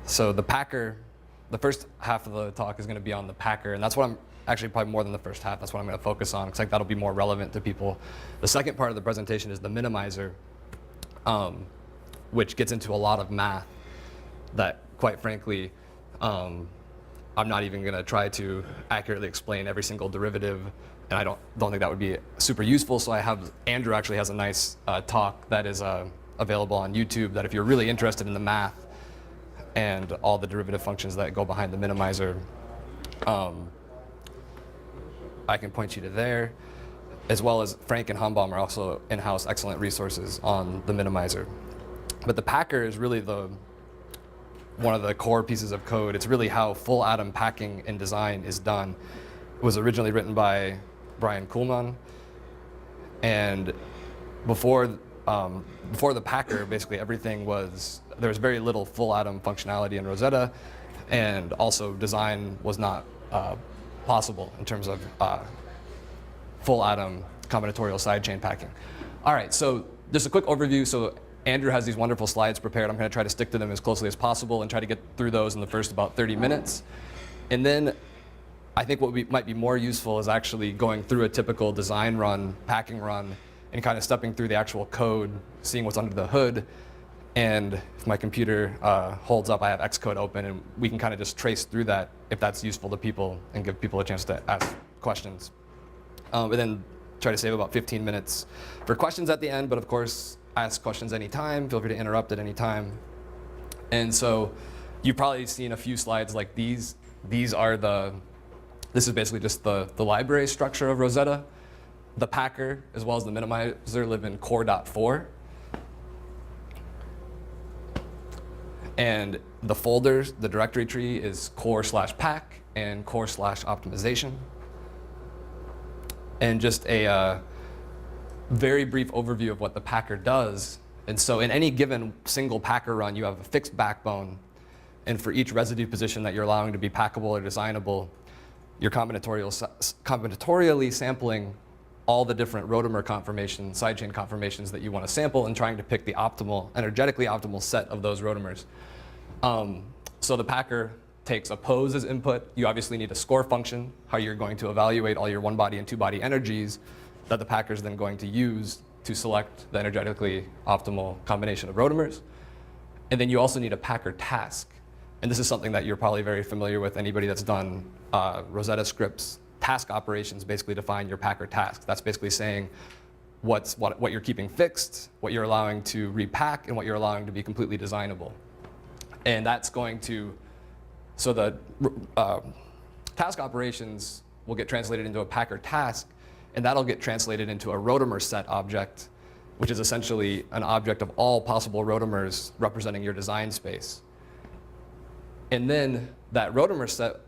So the packer, the first half of the talk is going to be on the packer, and that's what I'm actually probably more than the first half. That's what I'm going to focus on because like that'll be more relevant to people. The second part of the presentation is the minimizer, which gets into a lot of math that, quite frankly, I'm not even going to try to accurately explain every single derivative, and I don't think that would be super useful. So Andrew actually has a nice talk that is available on YouTube that if you're really interested in the math and all the derivative functions that go behind the minimizer, I can point you to there, as well as Frank and Hambaum are also in-house excellent resources on the minimizer. But the packer is really one of the core pieces of code. It's really how full atom packing and design is done. It was originally written by Brian Kuhlmann, and before the packer, basically everything there was very little full atom functionality in Rosetta, and also design was not possible in terms of full atom combinatorial sidechain packing. All right, so just a quick overview. So Andrew has these wonderful slides prepared. I'm going to try to stick to them as closely as possible and try to get through those in the first about 30 minutes. And then I think what might be more useful is actually going through a typical design run, packing run, and kind of stepping through the actual code, seeing what's under the hood. And if my computer holds up, I have Xcode open, and we can kind of just trace through that if that's useful to people and give people a chance to ask questions. And then try to save about 15 minutes for questions at the end, but of course, ask questions anytime. Feel free to interrupt at any time. And so you've probably seen a few slides like these. This is basically just the library structure of Rosetta. The packer, as well as the minimizer, live in core.4. And the folders, the directory tree is core/pack and core/optimization. And just a very brief overview of what the packer does. And so in any given single packer run, you have a fixed backbone. And for each residue position that you're allowing to be packable or designable, you're combinatorially sampling all the different Rotamer conformations, sidechain conformations that you want to sample, and trying to pick the energetically optimal set of those Rotamers. So the packer takes a pose as input. You obviously need a score function, how you're going to evaluate all your one-body and two-body energies that the packer is then going to use to select the energetically optimal combination of Rotamers. And then you also need a packer task. And this is something that you're probably very familiar with. Anybody that's done Rosetta scripts, task operations basically define your packer task. That's basically saying what you're keeping fixed, what you're allowing to repack, and what you're allowing to be completely designable. And that's going to, so the task operations will get translated into a packer task, and that'll get translated into a Rotamer set object, which is essentially an object of all possible Rotamers representing your design space. And then that Rotamer set,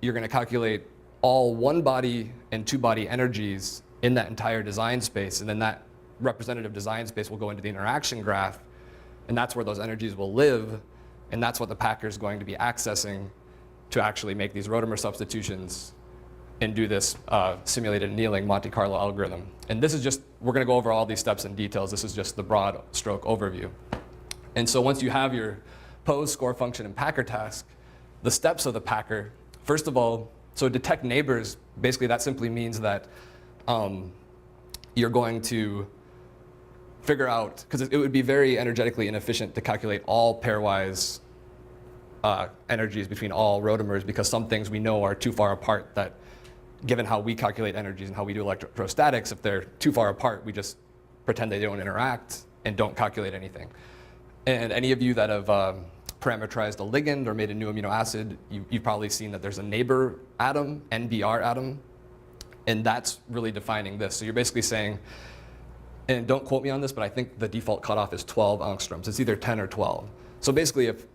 you're going to calculate all one-body and two-body energies in that entire design space, and then that representative design space will go into the interaction graph, and that's where those energies will live, and that's what the packer is going to be accessing to actually make these Rotamer substitutions and do this simulated annealing Monte Carlo algorithm. And this is just, we're going to go over all these steps in details. This is just the broad stroke overview. And so once you have your pose, score function, and packer task, the steps of the packer, first of all, so detect neighbors, basically that simply means that you're going to figure out, because it would be very energetically inefficient to calculate all pairwise energies between all Rotamers, because some things we know are too far apart that, given how we calculate energies and how we do electrostatics, if they're too far apart, we just pretend they don't interact and don't calculate anything. And any of you that have parameterized a ligand or made a new amino acid, you've probably seen that there's a neighbor atom, NBR atom, and that's really defining this. So you're basically saying, and don't quote me on this, but I think the default cutoff is 12 angstroms. It's either 10 or 12. So basically, if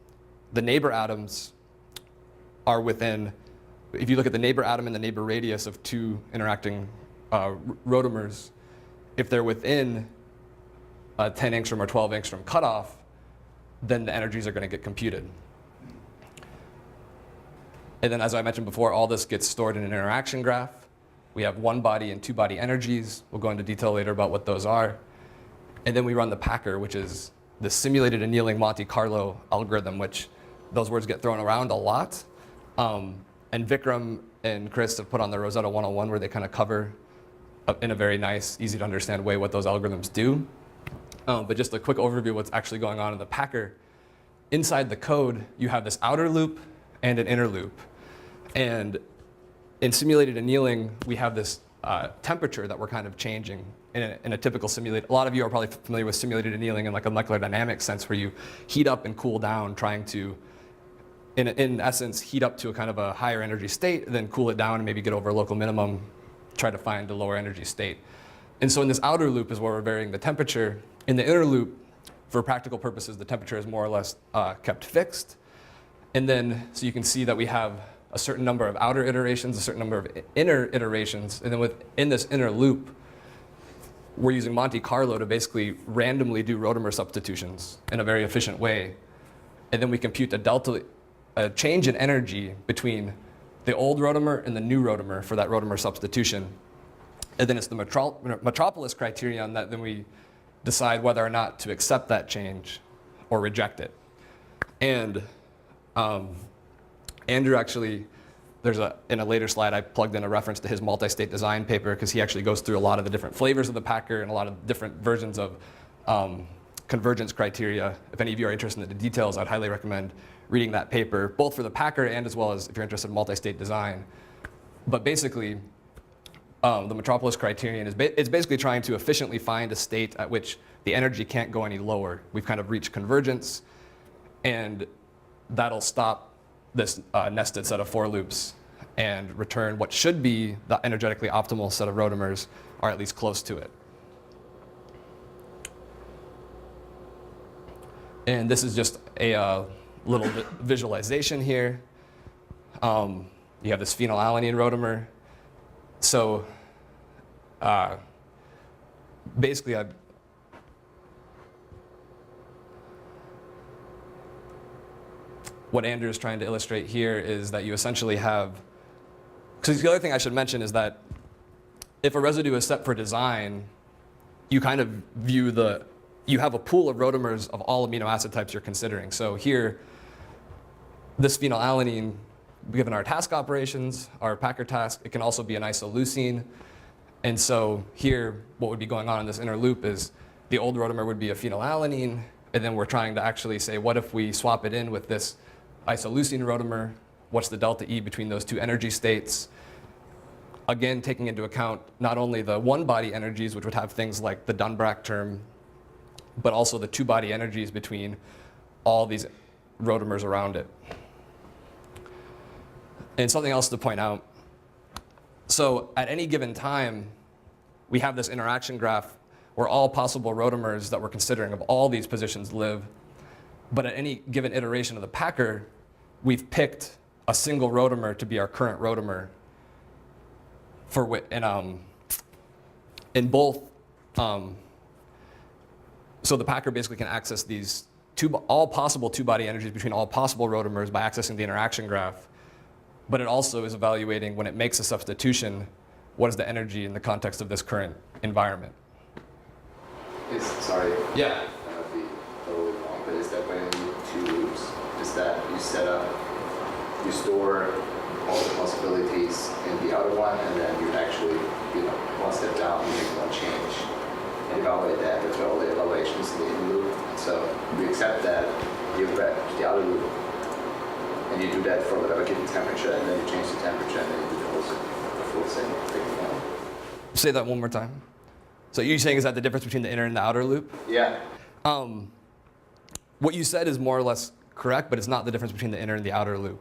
the neighbor atoms are within, if you look at the neighbor atom and the neighbor radius of two interacting Rotamers, if they're within a 10 angstrom or 12 angstrom cutoff, then the energies are going to get computed. And then, as I mentioned before, all this gets stored in an interaction graph. We have one-body and two-body energies. We'll go into detail later about what those are. And then we run the packer, which is the simulated annealing Monte Carlo algorithm, which those words get thrown around a lot. And Vikram and Chris have put on the Rosetta 101 where they kind of cover in a very nice, easy to understand way what those algorithms do. But just a quick overview of what's actually going on in the Packer. Inside the code, you have this outer loop and an inner loop. And in simulated annealing, we have this temperature that we're kind of changing in a typical simulated. A lot of you are probably familiar with simulated annealing in like a molecular dynamics sense where you heat up and cool down, trying to, in essence, heat up to a kind of a higher energy state, then cool it down and maybe get over a local minimum, try to find a lower energy state. And so in this outer loop is where we're varying the temperature. In the inner loop, for practical purposes, the temperature is more or less kept fixed. And then, so you can see that we have a certain number of outer iterations, a certain number of inner iterations, and then within this inner loop, we're using Monte Carlo to basically randomly do Rotamer substitutions in a very efficient way. And then we compute a change in energy between the old Rotamer and the new Rotamer for that Rotamer substitution. And then it's the metropolis criterion that then we decide whether or not to accept that change or reject it. And Andrew actually, in a later slide, I plugged in a reference to his multi-state design paper because he actually goes through a lot of the different flavors of the Packer and a lot of different versions of convergence criteria. If any of you are interested in the details, I'd highly recommend reading that paper, both for the Packer and as well as if you're interested in multi-state design. But basically, the metropolis criterion is it's basically trying to efficiently find a state at which the energy can't go any lower. We've kind of reached convergence, and that'll stop this nested set of for loops and return what should be the energetically optimal set of Rotamers, or at least close to it. And this is just a little visualization here. You have this phenylalanine Rotamer. So basically, what Andrew is trying to illustrate here is that you essentially have, because the other thing I should mention is that if a residue is set for design, you kind of view you have a pool of Rotamers of all amino acid types you're considering. So here, this phenylalanine, given our task operations, our Packer task, it can also be an isoleucine. And so here, what would be going on in this inner loop is the old Rotamer would be a phenylalanine, and then we're trying to actually say, what if we swap it in with this isoleucine Rotamer? What's the delta E between those two energy states? Again, taking into account not only the one-body energies, which would have things like the Dunbrack term, but also the two-body energies between all these Rotamers around it. And something else to point out. So at any given time, we have this interaction graph where all possible Rotamers that we're considering of all these positions live. But at any given iteration of the Packer, we've picked a single Rotamer to be our current Rotamer. In both, so the Packer basically can access these all possible two-body energies between all possible Rotamers by accessing the interaction graph. But it also is evaluating, when it makes a substitution, what is the energy in the context of this current environment. Sorry. Yeah. That might be totally wrong, but is that when you two loops? Is that you set up, you store all the possibilities in the outer one, and then you actually, one step down, you make one change, and evaluate that. That's where all the evaluations in the inner loop. So you accept that, you go back to the outer loop, and you do that for whatever given temperature, and then you change the temperature, and then you do the full thing. Say that one more time. So you're saying, is that the difference between the inner and the outer loop? Yeah. What you said is more or less correct, but it's not the difference between the inner and the outer loop.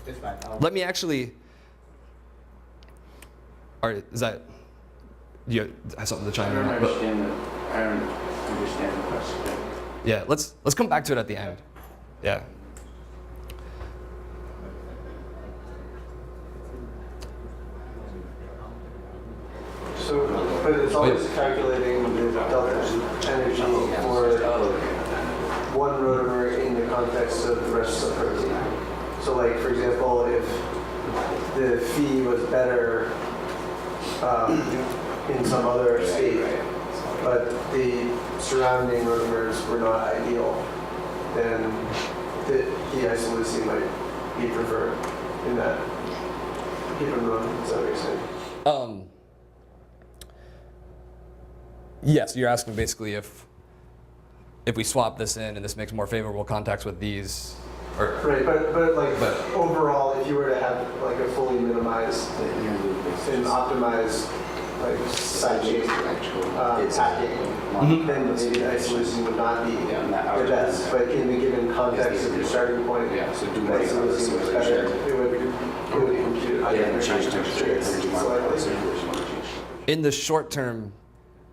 It's fine. Let me actually, or is that, you have something to chime in? I don't understand the question. Yeah, let's come back to it at the end. Yeah. So, but it's always calculating the delta energy for one Rotamer in the context of the rest of the protein. So, like, for example, if the phi was better in some other state, but the surrounding rotamers were not ideal, then the isoleucine might be preferred in that given run. Is that what you're saying? Yes, you're asking basically if we swap this in and this makes more favorable contacts with these, or Right, but overall, if you were to have like a fully minimized and optimized like side chain packing, then maybe the isoleucine would not be the best. But in the given context of your starting point, the isoleucine was better. It would compute higher energy temperatures slightly. in the short term,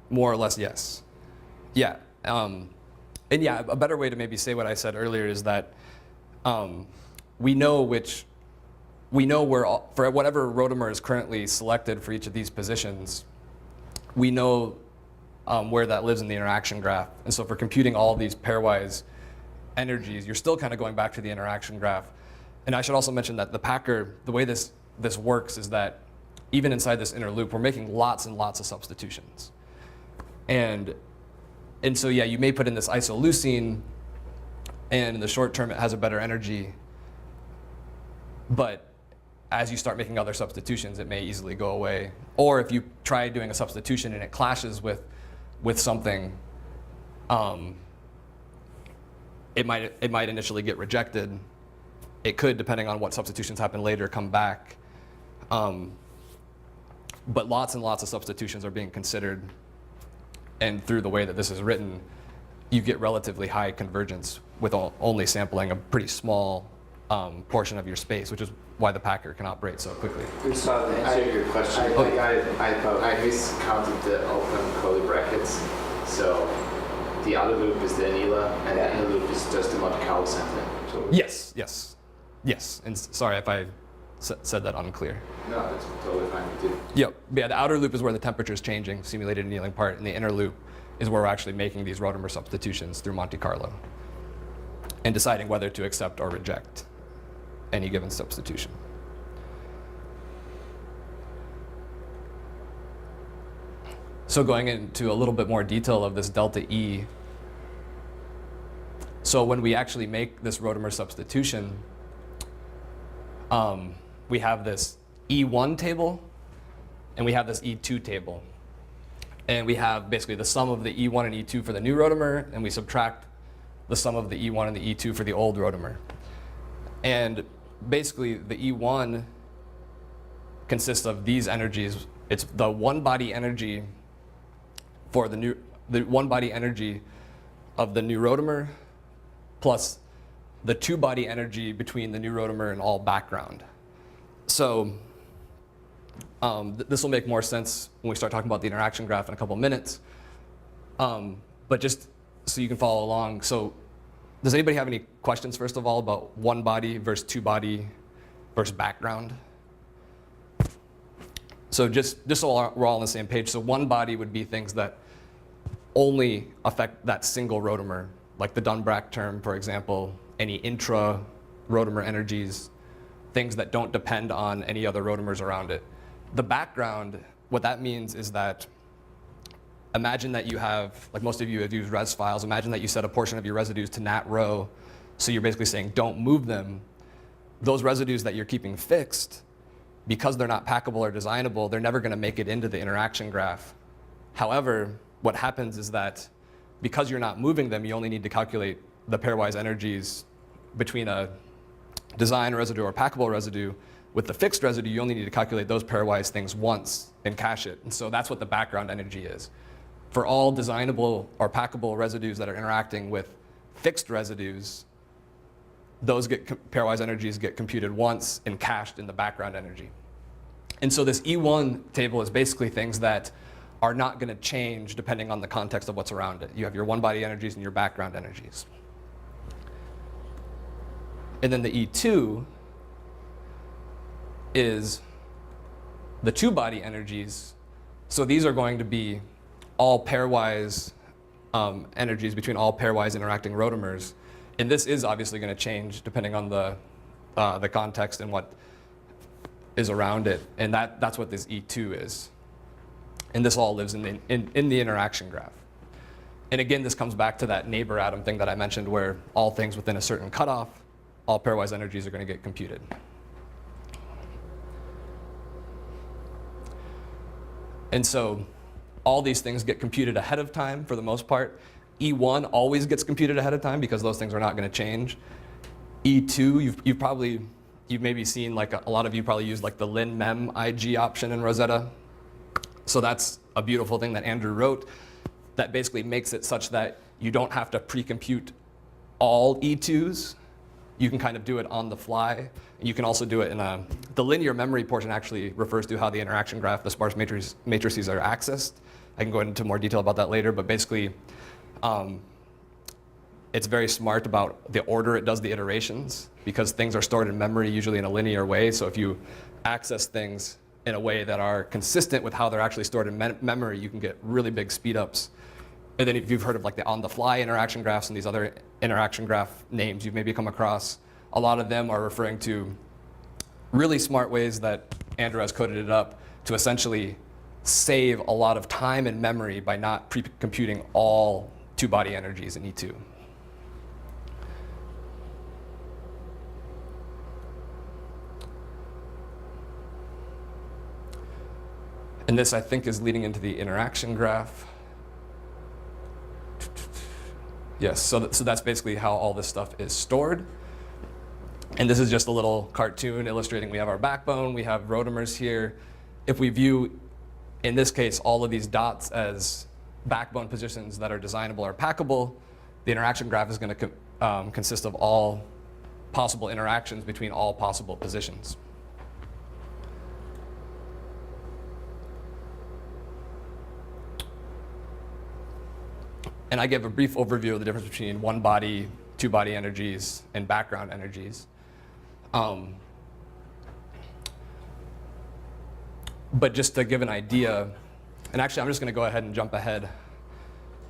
more or less, yes. Yeah. And yeah, a better way to maybe say what I said earlier is that we know where, for whatever rotamer is currently selected for each of these positions, we know where that lives in the interaction graph. And so for computing all these pairwise energies, you're still kind of going back to the interaction graph. And I should also mention that the packer, the way this works is that even inside this inner loop, we're making lots and lots of substitutions. And so yeah, you may put in this isoleucine, and in the short term it has a better energy, but as you start making other substitutions, it may easily go away. Or if you try doing a substitution and it clashes with something, it might initially get rejected. It could, depending on what substitutions happen later, come back. But lots and lots of substitutions are being considered. And through the way that this is written, you get relatively high convergence with only sampling a pretty small portion of your space, which is why the packer can operate so quickly. So to answer your question, I miscounted the open curly brackets. So the outer loop is the annealing, and the inner loop is just the Monte Carlo center. So Yes. And sorry if I said that unclear. no, that's totally fine with you. Yep. Yeah, the outer loop is where the temperature is changing, simulated annealing part, and the inner loop is where we're actually making these rotamer substitutions through Monte Carlo and deciding whether to accept or reject any given substitution. So going into a little bit more detail of this delta E. So when we actually make this rotamer substitution, we have this E1 table and we have this E2 table. And we have basically the sum of the E1 and E2 for the new rotamer, and we subtract the sum of the E1 and the E2 for the old rotamer. And basically the E1 consists of these energies. It's the one body energy for the one body energy of the new rotamer plus the two body energy between the new rotamer and all background. So this will make more sense when we start talking about the interaction graph in a couple minutes. But just so you can follow along. So does anybody have any questions, first of all, about one body versus two body versus background? So just so we're all on the same page. So one body would be things that only affect that single rotamer, like the Dunbrack term, for example, any intra-rotamer energies, things that don't depend on any other rotamers around it. The background, what that means is that imagine that you have, like most of you have used res files, imagine that you set a portion of your residues to nat row, so you're basically saying don't move them. Those residues that you're keeping fixed, because they're not packable or designable, they're never going to make it into the interaction graph. However, what happens is that because you're not moving them, you only need to calculate the pairwise energies between a design residue or packable residue. With the fixed residue, you only need to calculate those pairwise things once and cache it. And so that's what the background energy is. For all designable or packable residues that are interacting with fixed residues, those pairwise energies get computed once and cached in the background energy. And so this E1 table is basically things that are not going to change depending on the context of what's around it. You have your one body energies and your background energies. And then the E2 is the two body energies. So these are going to be all pairwise energies between all pairwise interacting rotamers. And this is obviously going to change depending on the context and what is around it. And that's what this E2 is. And this all lives in the interaction graph. And again, this comes back to that neighbor atom thing that I mentioned, where all things within a certain cutoff, all pairwise energies are going to get computed. And so all these things get computed ahead of time for the most part. E1 always gets computed ahead of time because those things are not going to change. E2, you've maybe seen, like a lot of you probably use like the lin mem IG option in Rosetta. So that's a beautiful thing that Andrew wrote that basically makes it such that you don't have to pre-compute all E2s. You can kind of do it on the fly. You can also do it in the linear memory portion actually refers to how the interaction graph, the sparse matrices are accessed. I can go into more detail about that later, but basically it's very smart about the order it does the iterations because things are stored in memory usually in a linear way. So if you access things in a way that are consistent with how they're actually stored in memory, you can get really big speed ups. And then if you've heard of like the on-the-fly interaction graphs and these other interaction graph names you've maybe come across, a lot of them are referring to really smart ways that Andrew has coded it up to essentially save a lot of time and memory by not pre-computing all two-body energies in E2. And this, I think, is leading into the interaction graph. Yes, so that's basically how all this stuff is stored. And this is just a little cartoon illustrating we have our backbone, we have rotamers here. If we view, in this case, all of these dots as backbone positions that are designable or packable, the interaction graph is going to consist of all possible interactions between all possible positions. And I give a brief overview of the difference between one-body, two-body energies, and background energies. But just to give an idea, and actually I'm just going to go ahead and jump ahead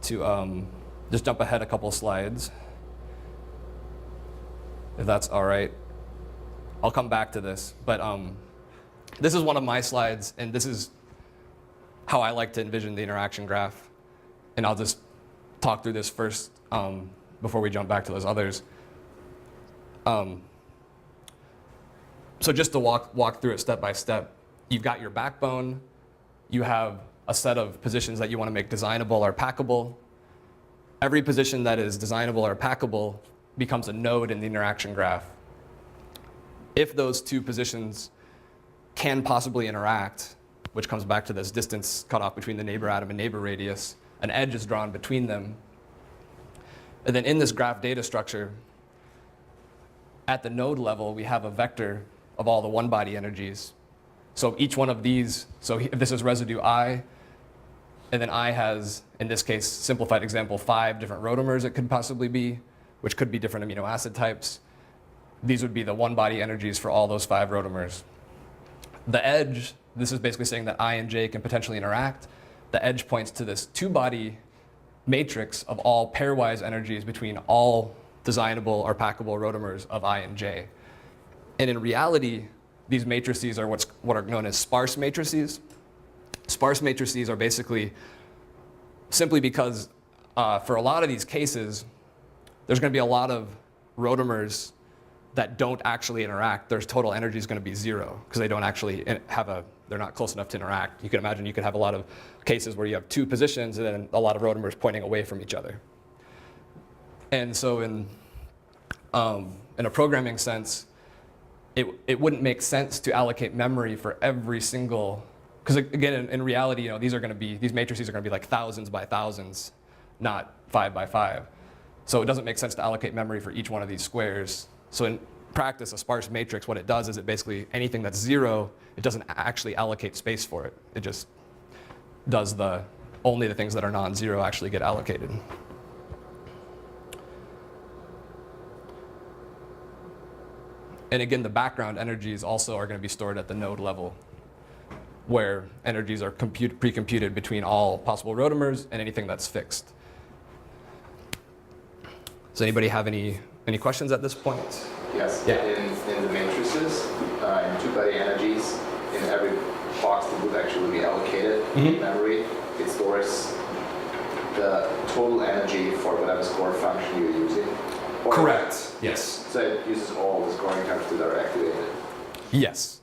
to just jump ahead a couple slides, if that's all right. I'll come back to this, but this is one of my slides, and this is how I like to envision the interaction graph. And I'll just talk through this first before we jump back to those others. So just to walk through it step by step, you've got your backbone, you have a set of positions that you want to make designable or packable. Every position that is designable or packable becomes a node in the interaction graph. If those two positions can possibly interact, which comes back to this distance cutoff between the neighbor atom and neighbor radius, an edge is drawn between them. And then in this graph data structure, at the node level, we have a vector of all the one-body energies. So each one of these, so if this is residue I, and then I has, in this case, simplified example, 5 different rotamers it could possibly be, which could be different amino acid types. These would be the one-body energies for all those 5 rotamers. The edge, this is basically saying that I and J can potentially interact. The edge points to this two-body matrix of all pairwise energies between all designable or packable rotamers of I and J. And in reality, these matrices are what are known as sparse matrices. Sparse matrices are basically simply because for a lot of these cases, there's going to be a lot of rotamers that don't actually interact. Their total energy is going to be 0 because they don't actually they're not close enough to interact. You can imagine you could have a lot of cases where you have 2 positions and then a lot of rotamers pointing away from each other. And so in a programming sense, it wouldn't make sense to allocate memory for every single, because again, in reality, these matrices are going to be like thousands by thousands, not 5 by 5. So it doesn't make sense to allocate memory for each one of these squares. So in practice, a sparse matrix, what it does is it basically, anything that's 0, it doesn't actually allocate space for it. It just does only the things that are non-zero actually get allocated. And again, the background energies also are going to be stored at the node level, where energies are pre-computed between all possible rotamers and anything that's fixed. Does anybody have any questions at this point? Yes. Yeah. In the matrices, in two-body energies, in every box the would actually be allocated memory total energy for whatever score function you're using? Or- Correct. Yes. So it uses all the scoring terms that are activated. Yes.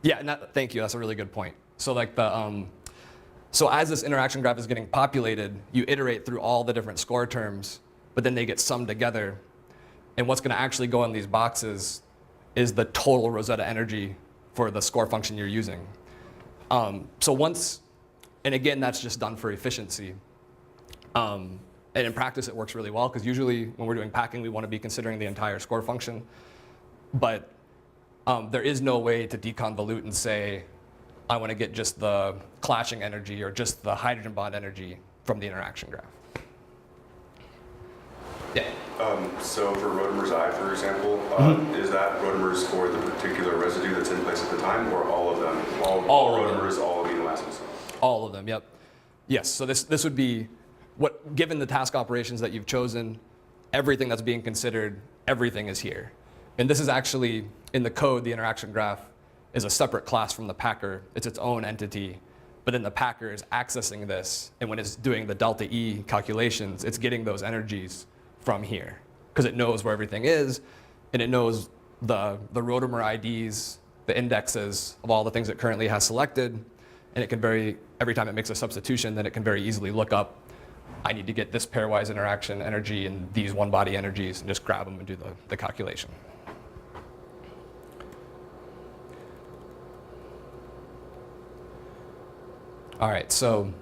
Yeah, and thank you. That's a really good point. So like so as this interaction graph is getting populated, you iterate through all the different score terms, but then they get summed together. And what's going to actually go in these boxes is the total Rosetta energy for the score function you're using. So once, and again, that's just done for efficiency. And in practice, it works really well, because usually when we're doing packing, we want to be considering the entire score function. But there is no way to deconvolute and say, I want to get just the clashing energy or just the hydrogen bond energy from the interaction graph. Yeah. So for Rotamer's I, for example, is that Rotamer's for the particular residue that's in place at the time, or all of them? All of them. Rotamer's, all amino acids? All of them, yep. Yes, so this would be, given the task operations that you've chosen, everything that's being considered, everything is here. And this is actually, in the code, the interaction graph is a separate class from the packer. It's its own entity. But then the packer is accessing this, and when it's doing the delta E calculations, it's getting those energies from here, because it knows where everything is, and it knows the Rotamer IDs, the indexes of all the things it currently has selected, and it can every time it makes a substitution, then it can very easily look up, I need to get this pairwise interaction energy and these one-body energies, and just grab them and do the calculation. All right, so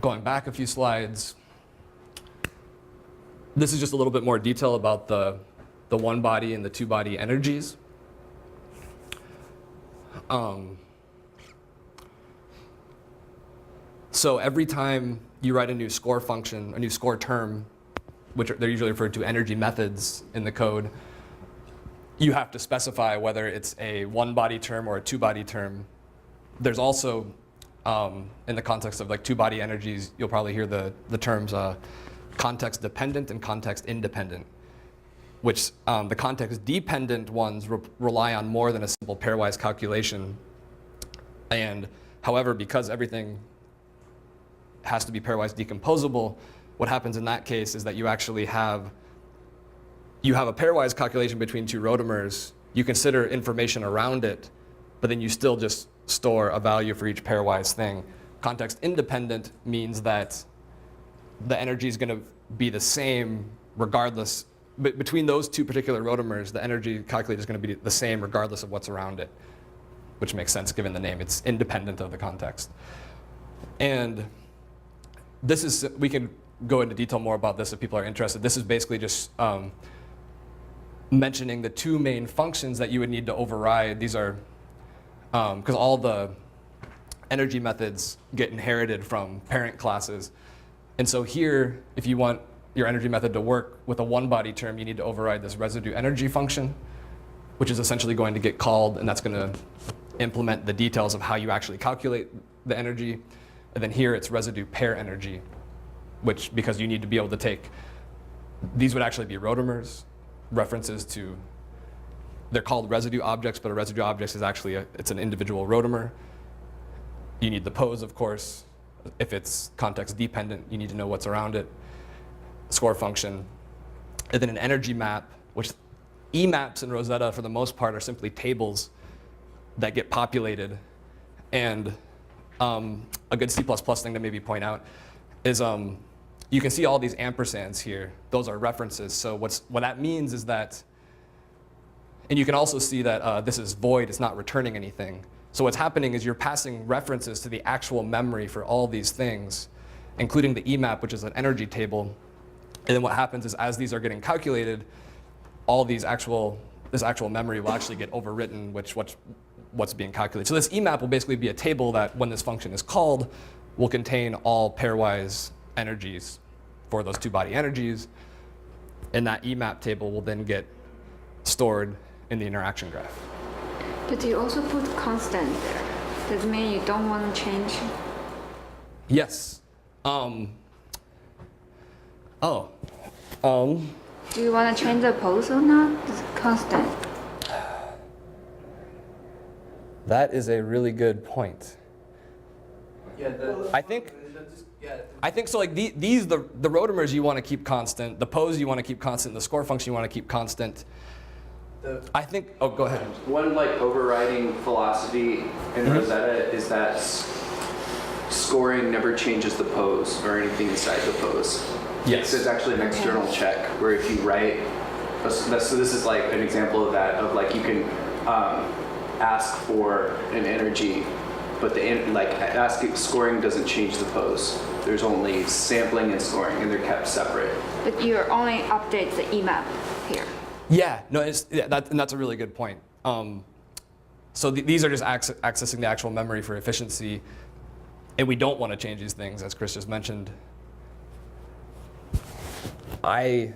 going back a few slides, this is just a little bit more detail about the one-body and the two-body energies. So every time you write a new score function, a new score term, which they're usually referred to energy methods in the code, you have to specify whether it's a one-body term or a two-body term. There's also, in the context of like two-body energies, you'll probably hear the terms context-dependent and context-independent, which the context-dependent ones rely on more than a simple pairwise calculation. And however, because everything has to be pairwise decomposable, what happens in that case is that you actually have a pairwise calculation between two rotamers. You consider information around it, but then you still just store a value for each pairwise thing. Context independent means that the energy is going to be the same regardless. But between those two particular rotamers, the energy calculated is going to be the same regardless of what's around it, which makes sense given the name. It's independent of the context. And this is, we can go into detail more about this if people are interested. This is basically just mentioning the two main functions that you would need to override. These are, because all the energy methods get inherited from parent classes. And so here, if you want your energy method to work with a one-body term, you need to override this residue energy function, which is essentially going to get called, and that's going to implement the details of how you actually calculate the energy. And then here it's residue pair energy, which, because you need to be able to take, these would actually be rotamers, references to, they're called residue objects, but a residue object is actually, it's an individual rotamer. You need the pose, of course. If it's context dependent, you need to know what's around it. Score function. And then an energy map, which emaps in Rosetta for the most part are simply tables that get populated. And a good C++ thing to maybe point out is you can see all these ampersands here. Those are references. So what that means is that, and you can also see that this is void, it's not returning anything. So what's happening is you're passing references to the actual memory for all these things, including the emap, which is an energy table. And then what happens is as these are getting calculated, all these this actual memory will actually get overwritten, what's being calculated. So this emap will basically be a table that, when this function is called, will contain all pairwise energies for those two-body energies. And that emap table will then get stored in the interaction graph. But you also put constant there. Does it mean you don't want to change? Yes. Do you want to change the pose or not? It's constant. That is a really good point. Yeah, I think I think so. Like these, the rotamers you want to keep constant, the pose you want to keep constant, the score function you want to keep constant. I think. Oh, go ahead. One like overriding philosophy in Rosetta is that scoring never changes the pose or anything inside the pose. Yes. So it's actually an external check where if you write, so this is like an example of that, of like you can ask for an energy, but scoring doesn't change the pose. There's only sampling and scoring, and they're kept separate. But you only update the emap here. Yeah. No, and that's a really good point. So these are just accessing the actual memory for efficiency, and we don't want to change these things, as Chris just mentioned. I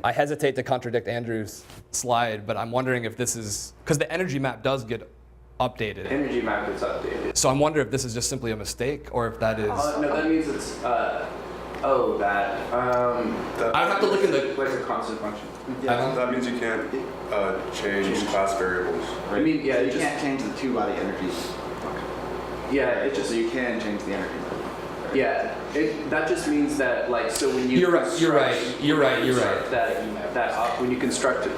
hesitate to contradict Andrew's slide, but I'm wondering if this is, because the energy map does get updated. Energy map is updated. So I'm wondering if this is just simply a mistake, or if that is. No, that means it's, that. I'd have to look in the. Like a constant function. That means you can't change class variables. I mean, yeah, So you you just, can't change the two-body energy function. yeah, it just, So you can change the energy. yeah, that just means that, like, so when you You're right. When you construct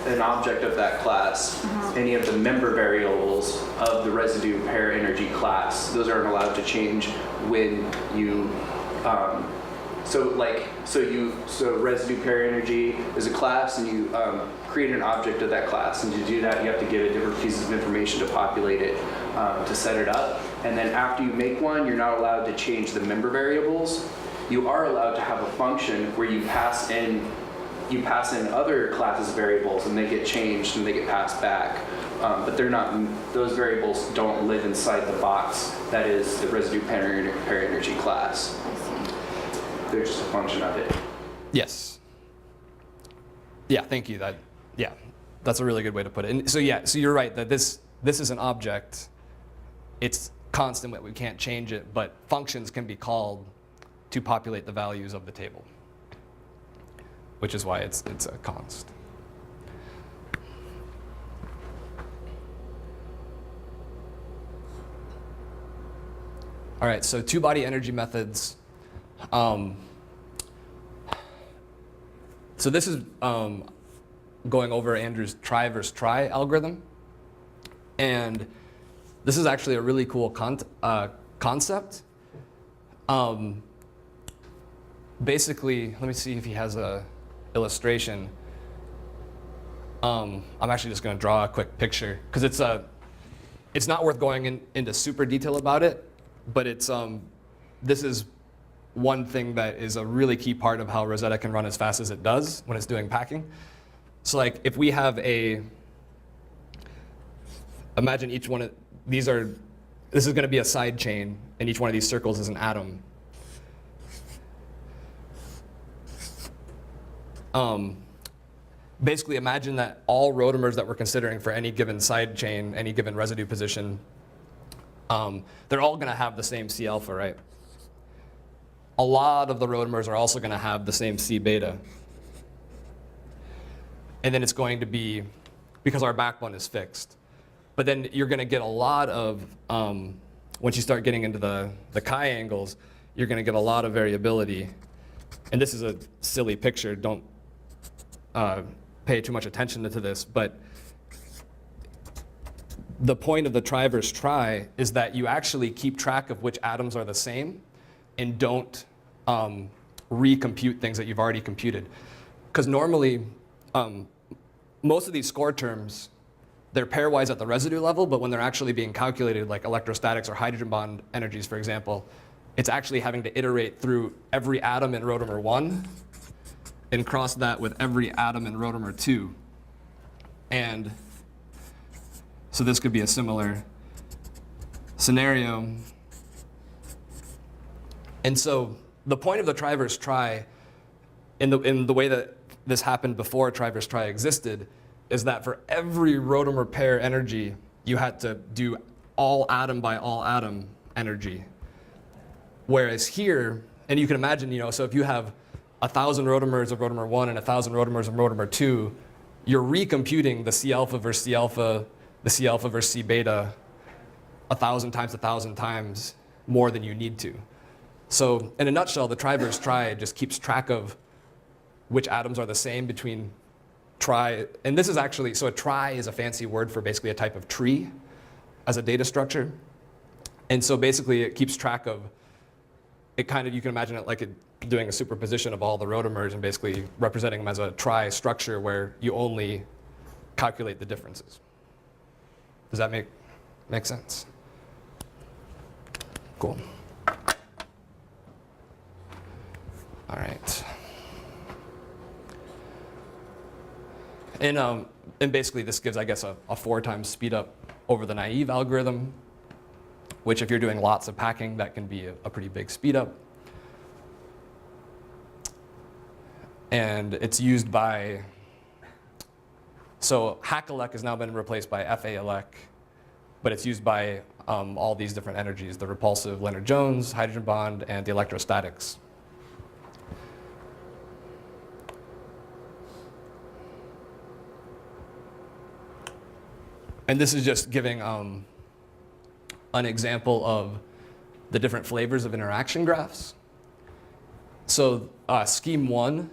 an object of that class, any of the member variables of the residue pair energy class, those aren't allowed to change when you, so residue pair energy is a class, and you create an object of that class, and to do that you have to give it different pieces of information to populate it, to set it up, and then after you make one, you're not allowed to change the member variables. You are allowed to have a function where you pass in other classes variables, and they get changed and they get passed back, but they're not, those variables don't live inside the box that is the residue pair energy class. I see. They're just a function of it. Yes. Yeah, thank you. That's a really good way to put it. And so you're right that this is an object. It's constant, but we can't change it, but functions can be called to populate the values of the table, which is why it's a const. All right, so two-body energy methods. So this is going over Andrew's try versus try algorithm. And this is actually a really cool concept. Basically, let me see if he has a illustration. I'm actually just going to draw a quick picture because it's not worth going into super detail about it, but this is one thing that is a really key part of how Rosetta can run as fast as it does when it's doing packing. So like if we have imagine each one of this is going to be a side chain, and each one of these circles is an atom. Basically imagine that all rotamers that we're considering for any given side chain, any given residue position, they're all going to have the same C alpha, right? A lot of the rotamers are also going to have the same C beta. And then it's going to be, because our backbone is fixed. But then you're going to get a lot of, once you start getting into the chi angles, you're going to get a lot of variability. And this is a silly picture, don't pay too much attention to this, but the point of the try versus try is that you actually keep track of which atoms are the same and don't recompute things that you've already computed. Because normally, most of these score terms, they're pairwise at the residue level, but when they're actually being calculated, like electrostatics or hydrogen bond energies, for example, it's actually having to iterate through every atom in rotamer 1 and cross that with every atom in rotamer 2. And so this could be a similar scenario. And so the point of the try versus try, in the way that this happened before try versus try existed, is that for every rotamer pair energy, you had to do all atom by all atom energy. Whereas here, and you can imagine, so if you have 1,000 rotamers of rotamer 1 and 1,000 rotamers of rotamer 2, you're recomputing the C alpha versus C alpha, the C alpha versus C beta 1,000 times 1,000 times more than you need to. So in a nutshell, the trie versus trie just keeps track of which atoms are the same between trie, and this is actually, so a trie is a fancy word for basically a type of tree as a data structure. And so basically it keeps track of, it kind of, you can imagine it like doing a superposition of all the rotamers and basically representing them as a trie structure where you only calculate the differences. Does that make sense? Cool. All right. And basically this gives, I guess, a 4 times speed up over the naive algorithm, which if you're doing lots of packing, that can be a pretty big speed up. And it's used by, so HACALEC has now been replaced by FALEC, but it's used by all these different energies, the repulsive Lennard-Jones, hydrogen bond, and the electrostatics. And this is just giving an example of the different flavors of interaction graphs. So scheme 1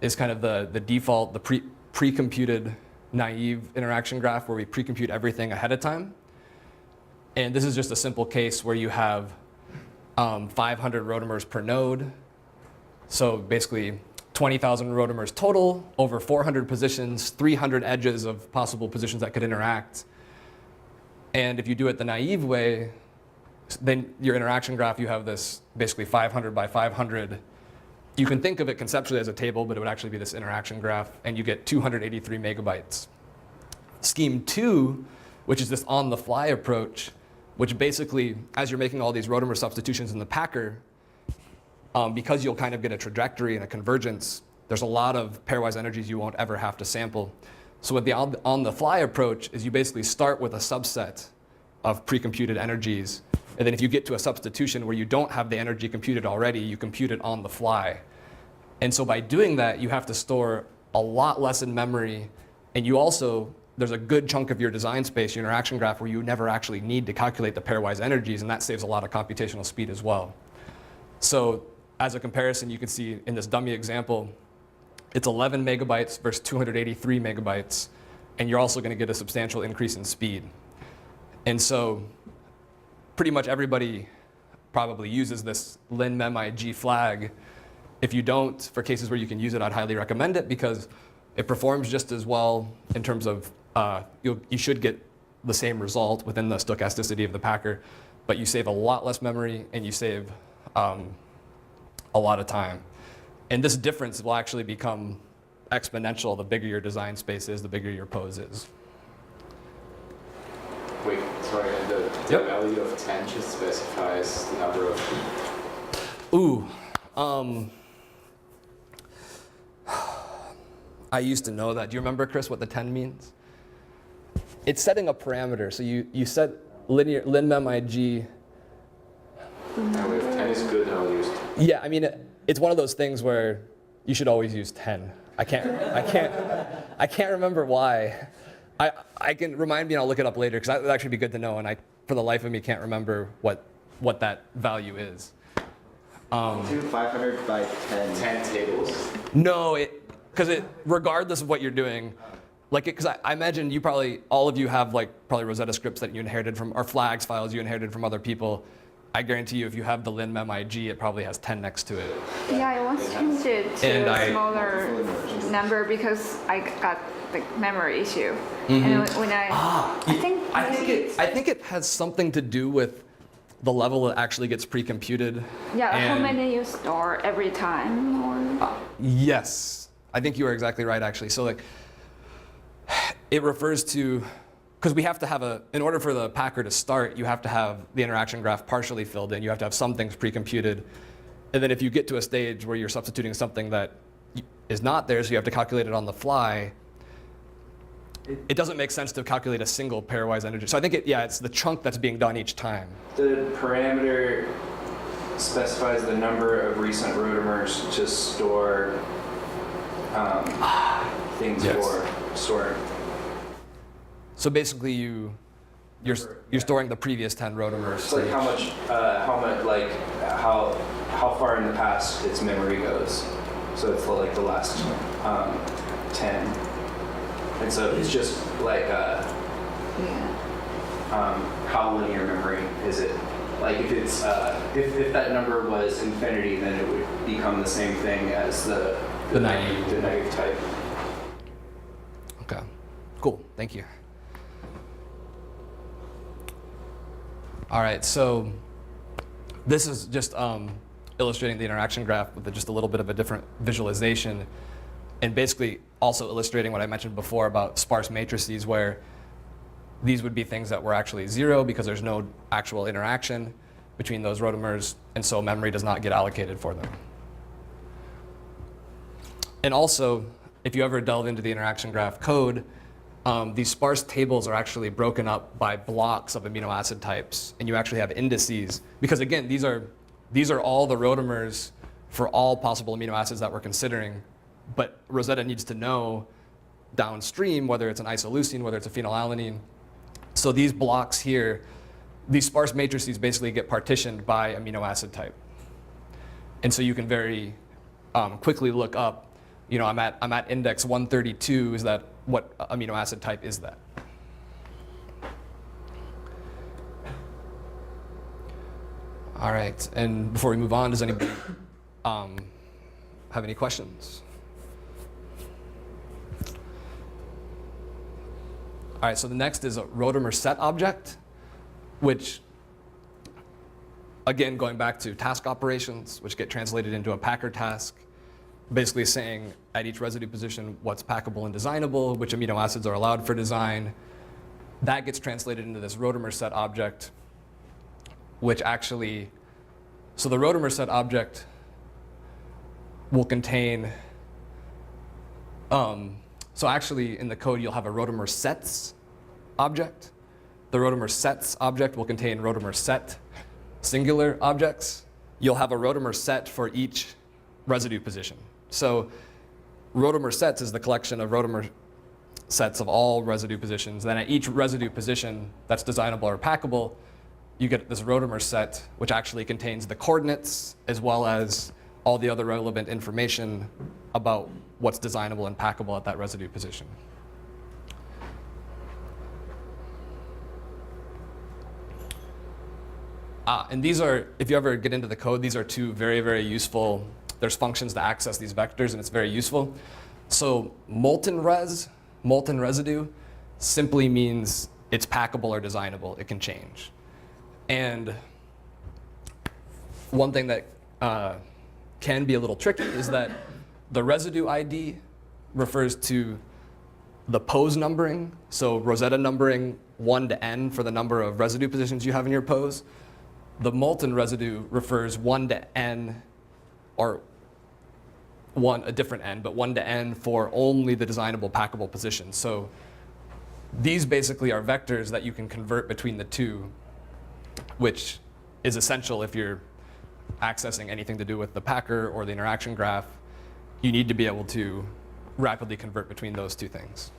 is kind of the default, the pre-computed naive interaction graph where we pre-compute everything ahead of time. And this is just a simple case where you have 500 rotamers per node. So basically 20,000 rotamers total, over 400 positions, 300 edges of possible positions that could interact. And if you do it the naive way, then your interaction graph, you have this basically 500 by 500. You can think of it conceptually as a table, but it would actually be this interaction graph, and you get 283 megabytes. Scheme 2, which is this on-the-fly approach, which basically, as you're making all these rotamer substitutions in the packer, because you'll kind of get a trajectory and a convergence, there's a lot of pairwise energies you won't ever have to sample. So what the on-the-fly approach is you basically start with a subset of pre-computed energies, and then if you get to a substitution where you don't have the energy computed already, you compute it on the fly. And so by doing that, you have to store a lot less in memory, and you also, there's a good chunk of your design space, your interaction graph, where you never actually need to calculate the pairwise energies, and that saves a lot of computational speed as well. So as a comparison, you can see in this dummy example, it's 11 megabytes versus 283 megabytes, and you're also going to get a substantial increase in speed. And so pretty much everybody probably uses this linmemig flag. If you don't, for cases where you can use it, I'd highly recommend it because it performs just as well in terms of you should get the same result within the stochasticity of the packer, but you save a lot less memory and you save a lot of time. And this difference will actually become exponential the bigger your design space is, the bigger your pose is. Wait, sorry, and the value of 10 just specifies the number of... Ooh, I used to know that. Do you remember, Chris, what the 10 means? It's setting a parameter. So you set linmemig. Now if 10 is good, I'll use 10. Yeah, I mean, it's one of those things where you should always use 10. I can't remember why. I can remind me and I'll look it up later because that would actually be good to know, and I, for the life of me, can't remember what that value is. 500 by 10. 10 tables? No, because regardless of what you're doing, like, because I imagine you probably, all of you have probably Rosetta scripts that you inherited from, or flags files you inherited from other people. I guarantee you if you have the linmemig, it probably has 10 next to it. Yeah, I once changed it to a smaller number because I got the memory issue. Mm-hmm. And when I think it has something to do with the level it actually gets pre-computed. Yeah, how many you store every time, or? Yes, I think you are exactly right, actually. So it refers to, because we have to have in order for the packer to start, you have to have the interaction graph partially filled in. You have to have some things pre-computed. And then if you get to a stage where you're substituting something that is not there, so you have to calculate it on the fly, it doesn't make sense to calculate a single pairwise energy. So I think it's the chunk that's being done each time. The parameter specifies the number of recent rotamers to store things Yes. for storing. So basically you you're storing the previous 10 rotamers. So like how far in the past its memory goes. So it's like the last 10. And so it's just like how linear memory is it? Like if it's if that number was infinity, then it would become the same thing as the naive type. Okay, cool, thank you. All right, so this is just illustrating the interaction graph with just a little bit of a different visualization, and basically also illustrating what I mentioned before about sparse matrices, where these would be things that were actually 0 because there's no actual interaction between those rotamers, and so memory does not get allocated for them. And also, if you ever delve into the interaction graph code, these sparse tables are actually broken up by blocks of amino acid types, and you actually have indices, because again, these are all the rotamers for all possible amino acids that we're considering, but Rosetta needs to know downstream whether it's an isoleucine, whether it's a phenylalanine. So these blocks here, these sparse matrices basically get partitioned by amino acid type. And so you can very quickly look up, you know, I'm at index 132, is that, what amino acid type is that? All right, and before we move on, does anybody have any questions? All right, so the next is a Rotamer Set object, which, again, going back to task operations, which get translated into a packer task, basically saying at each residue position what's packable and designable, which amino acids are allowed for design. That gets translated into this Rotamer Set object, which actually, so the Rotamer Set object will contain, so actually in the code you'll have a Rotamer Sets object. The Rotamer Sets object will contain Rotamer Set singular objects. You'll have a Rotamer Set for each residue position. So Rotamer Sets is the collection of Rotamer sets of all residue positions. Then at each residue position that's designable or packable, you get this Rotamer set, which actually contains the coordinates as well as all the other relevant information about what's designable and packable at that residue position. And these are, if you ever get into the code, these are two very, very useful, there's functions to access these vectors, and it's very useful. So molten residue, simply means it's packable or designable. It can change. And one thing that can be a little tricky is that the residue ID refers to the pose numbering. So Rosetta numbering 1 to n for the number of residue positions you have in your pose. The molten residue refers 1 to n, or a different n, but 1 to n for only the designable packable positions. So these basically are vectors that you can convert between the two, which is essential if you're accessing anything to do with the packer or the interaction graph. You need to be able to rapidly convert between those two things.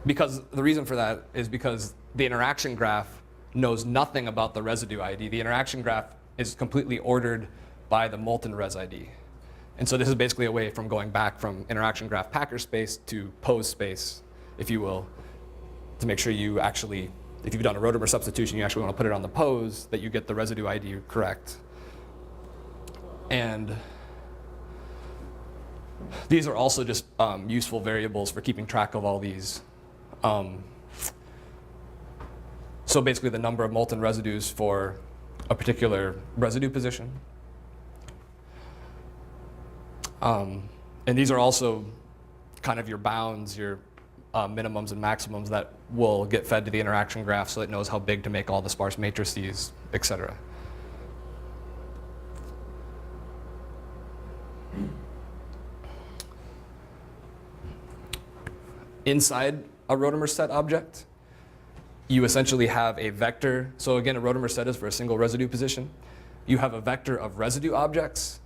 Because the reason for that is because the interaction graph knows nothing about the residue ID. The interaction graph is completely ordered by the molten res ID. And so this is basically a way from going back from interaction graph packer space to pose space, if you will, to make sure you actually, if you've done a Rotamer substitution, you actually want to put it on the pose, that you get the residue ID correct. And these are also just useful variables for keeping track of all these. So basically the number of molten residues for a particular residue position. And these are also kind of your bounds, your minimums and maximums that will get fed to the interaction graph so it knows how big to make all the sparse matrices, et cetera. Inside a Rotamer set object, you essentially have a vector. So again, a Rotamer set is for a single residue position. You have a vector of residue objects,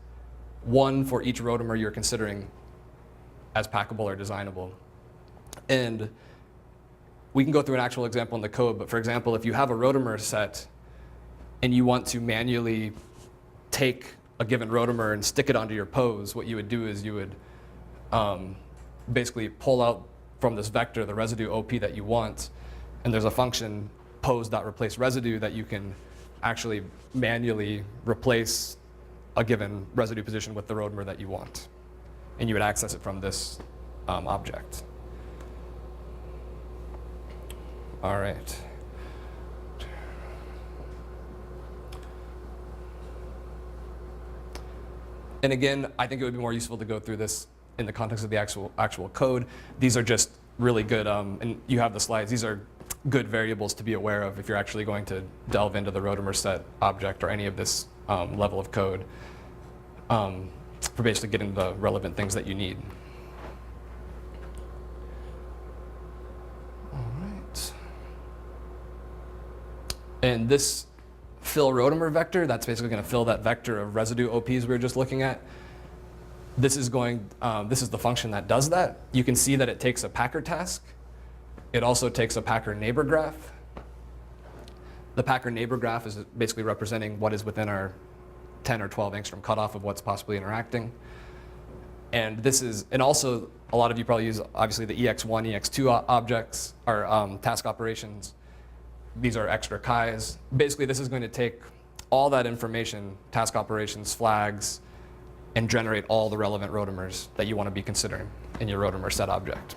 one for each Rotamer you're considering as packable or designable. And we can go through an actual example in the code, but for example, if you have a Rotamer set and you want to manually take a given Rotamer and stick it onto your pose, what you would do is you would basically pull out from this vector the residue OP that you want, and there's a function pose.replace residue that you can actually manually replace a given residue position with the Rotamer that you want. And you would access it from this object. All right. And again, I think it would be more useful to go through this in the context of the actual code. These are just really good, and you have the slides. These are good variables to be aware of if you're actually going to delve into the Rotamer set object or any of this level of code for basically getting the relevant things that you need. All right. And this fill Rotamer vector, that's basically going to fill that vector of residue OPs we were just looking at. This is the function that does that. You can see that it takes a packer task. It also takes a packer neighbor graph. The packer neighbor graph is basically representing what is within our 10 or 12 angstrom cutoff of what's possibly interacting. And also a lot of you probably use obviously the EX1, EX2 objects or task operations. These are extra chis. Basically, this is going to take all that information, task operations, flags, and generate all the relevant Rotamers that you want to be considering in your Rotamer set object.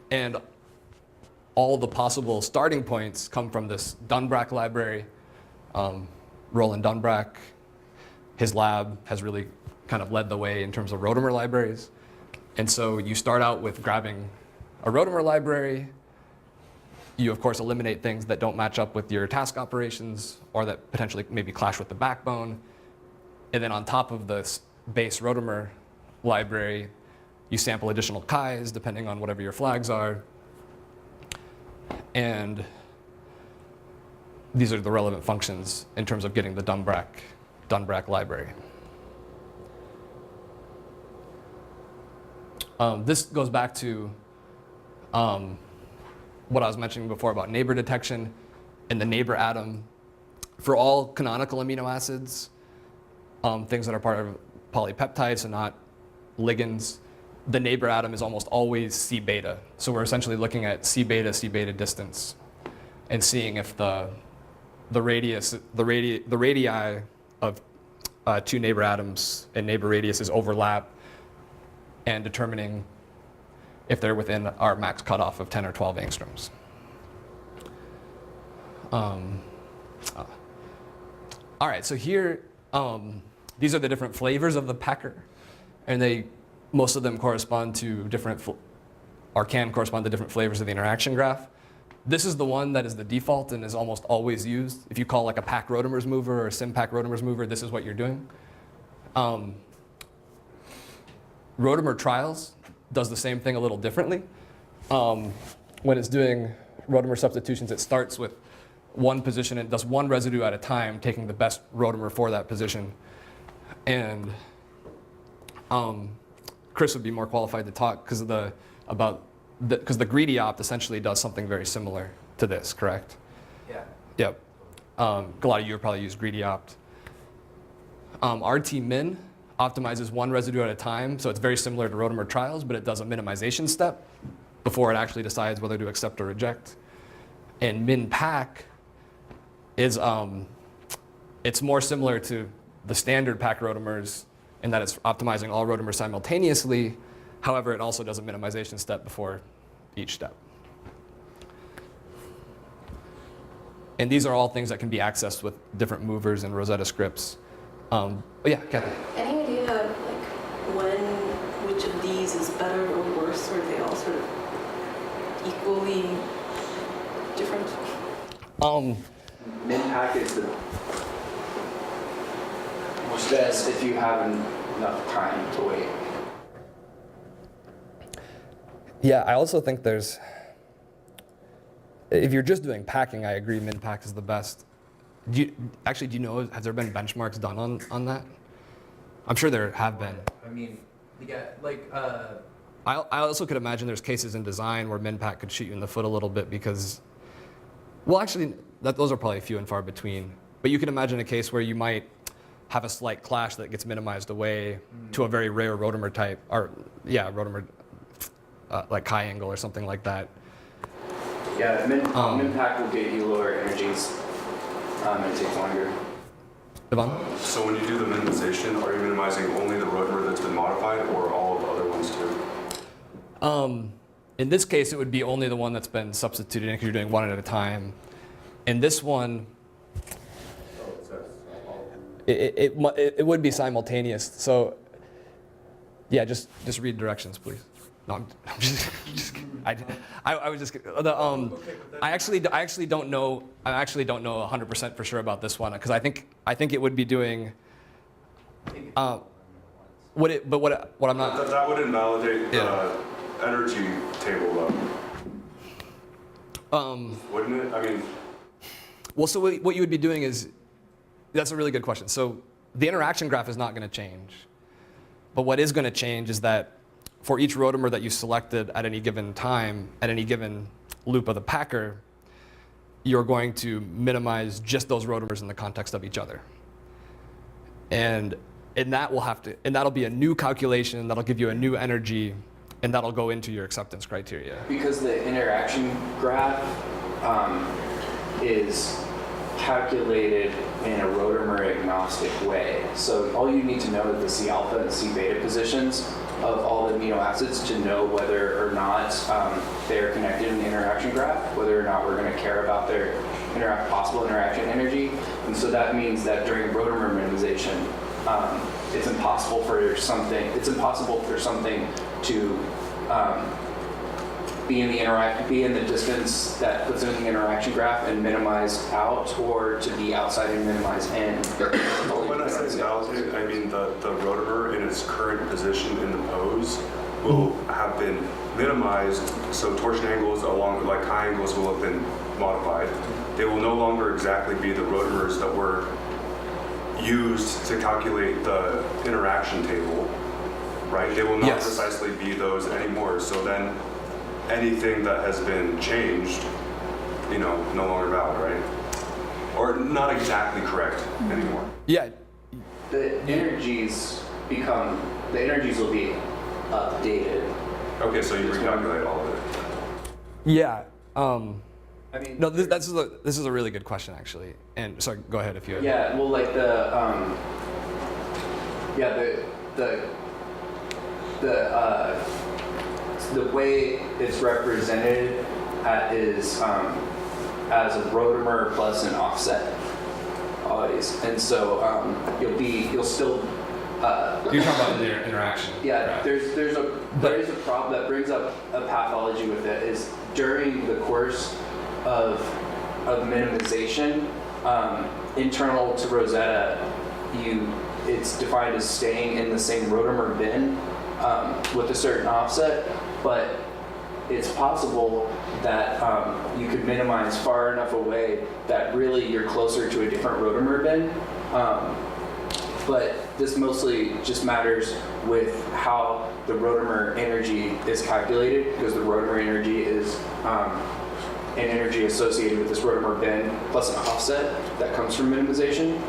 And all the possible starting points come from this Dunbrack library. Roland Dunbrack, his lab has really kind of led the way in terms of Rotamer libraries. And so you start out with grabbing a Rotamer library. You, of course, eliminate things that don't match up with your task operations or that potentially maybe clash with the backbone. And then on top of this base Rotamer library, you sample additional chis depending on whatever your flags are. And these are the relevant functions in terms of getting the Dunbrack library. This goes back to what I was mentioning before about neighbor detection and the neighbor atom. For all canonical amino acids, things that are part of polypeptides and not ligands, the neighbor atom is almost always C beta. So we're essentially looking at C beta distance and seeing if the radii of two neighbor atoms and neighbor radiuses overlap, and determining if they're within our max cutoff of 10 or 12 angstroms. All right, so here, these are the different flavors of the packer, and most of them correspond to or can correspond to different flavors of the interaction graph. This is the one that is the default and is almost always used. If you call like a pack Rotamers mover or a SimPack Rotamers mover, this is what you're doing. Rotamer trials does the same thing a little differently. When it's doing Rotamer substitutions, it starts with one position and does one residue at a time, taking the best Rotamer for that position. And Chris would be more qualified to talk because the greedy opt essentially does something very similar to this, correct? Yeah. Yep. A lot of you have probably used greedy opt. RT min optimizes one residue at a time, so it's very similar to Rotamer trials, but it does a minimization step before it actually decides whether to accept or reject. And min pack is it's more similar to the standard pack Rotamers in that it's optimizing all Rotamers simultaneously. However, it also does a minimization step before each step. And these are all things that can be accessed with different movers and Rosetta scripts. But yeah, Kathy. Any idea which of these is better or worse, or are they all sort of equally different? Min pack is the best if you have enough time to wait. Yeah, I also think if you're just doing packing, I agree min pack is the best. Do you know, has there been benchmarks done on that? I'm sure there have been. I mean, yeah, like, I also could imagine there's cases in design where MinPack could shoot you in the foot a little bit because, well, actually, those are probably few and far between. But you can imagine a case where you might have a slight clash that gets minimized away to a very rare rotamer type, or rotamer like high angle or something like that. Yeah, MinPack will get you lower energies. It takes longer. Yvonne? So when you do the minimization, are you minimizing only the rotamer that's been modified or all of the other ones too? In this case, it would be only the one that's been substituted in because you're doing one at a time. In this one, it would be simultaneous. So, yeah, just read directions, please. No, I'm just kidding. I was just kidding. I actually don't know. I actually don't know 100% for sure about this one because I think it would be doing. What I'm not. That would invalidate the energy table though. Wouldn't it? I mean. Well, so what you would be doing is, that's a really good question. So the interaction graph is not going to change, but what is going to change is that for each rotamer that you selected at any given time, at any given loop of the packer, you're going to minimize just those rotamers in the context of each other. And that'll be a new calculation, that'll give you a new energy, and that'll go into your acceptance criteria. Because the interaction graph is calculated in a rotamer agnostic way. So all you need to know is the C alpha and C beta positions of all the amino acids to know whether or not they're connected in the interaction graph, whether or not we're going to care about their possible interaction energy. And so that means that during rotamer minimization, it's impossible for something to be in the distance that puts it in the interaction graph and minimize out, or to be outside and minimize in. When I say validate, I mean the rotamer in its current position in the pose will have been minimized, so torsion angles along like high angles will have been modified. They will no longer exactly be the rotamers that were used to calculate the interaction table, right? They will not precisely be those anymore. So then anything that has been changed, no longer valid, right? Or not exactly correct anymore. Yeah. The energies will be updated. Okay, so you recalculate all of it. Yeah. I mean, No, this is a really good question actually. And sorry, go ahead if you. Yeah, well, like the way it's represented is as a rotamer plus an offset always, and so you'll still. You're talking about the interaction. Yeah, right? there is a problem that brings up a pathology with it. Is during the course of minimization, internal to Rosetta, it's defined as staying in the same rotamer bin with a certain offset, but it's possible that you could minimize far enough away that really you're closer to a different rotamer bin. But this mostly just matters with how the rotamer energy is calculated, because the rotamer energy is an energy associated with this rotamer bin plus an offset that comes from minimization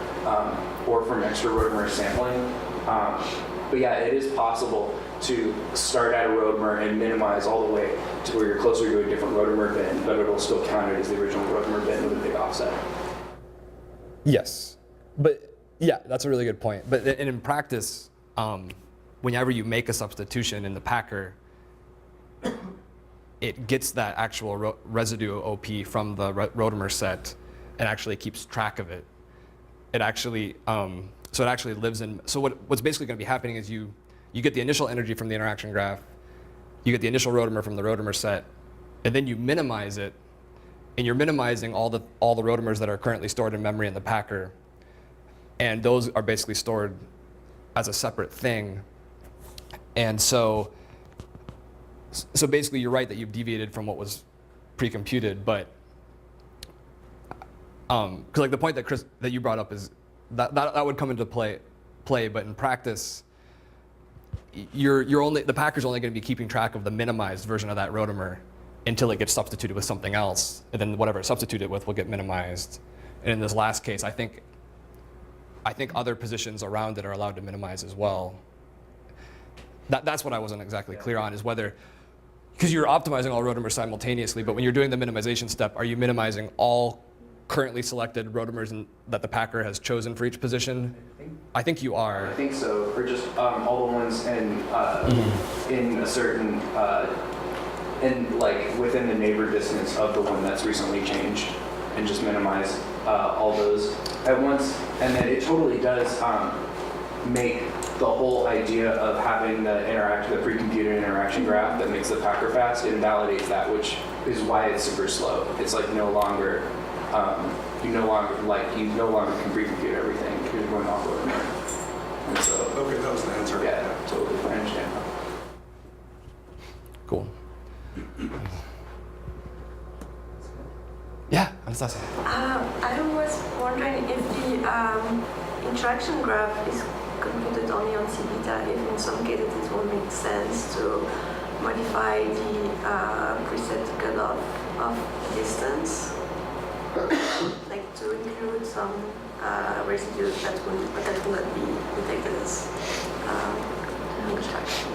or from extra rotamer sampling. But yeah, it is possible to start at a rotamer and minimize all the way to where you're closer to a different rotamer bin, but it'll still count it as the original rotamer bin with a big offset. Yes, but yeah, that's a really good point. But in practice, whenever you make a substitution in the packer, it gets that actual residue OP from the rotamer set and actually keeps track of it. It actually, so it actually lives in, so what's basically going to be happening is you get the initial energy from the interaction graph, you get the initial rotamer from the rotamer set, and then you minimize it, and you're minimizing all the rotamers that are currently stored in memory in the packer, and those are basically stored as a separate thing. And so basically you're right that you've deviated from what was pre-computed, but because like the point that you brought up is that would come into play, but in practice, the packer's only going to be keeping track of the minimized version of that rotamer until it gets substituted with something else, and then whatever it's substituted with will get minimized. And in this last case, I think other positions around it are allowed to minimize as well. That's what I wasn't exactly clear on, is whether, because you're optimizing all rotamers simultaneously, but when you're doing the minimization step, are you minimizing all currently selected rotamers that the packer has chosen for each position? I think you are. I think so, or just all the ones in a certain, in like within the neighbor distance of the one that's recently changed, and just minimize all those at once. And then it totally does make the whole idea of having the pre-computed interaction graph that makes the packer fast, it invalidates that, which is why it's super slow. It's like no longer, you no longer can pre-compute everything. You're going off rotamer. And so, Okay, that was the answer. yeah, totally, I understand. Cool. Yeah, Anastasia. I was wondering if the interaction graph is computed only on CBeta, if in some cases it will make sense to modify the preset cutoff of distance, like to include some residues that will not be detected as interaction.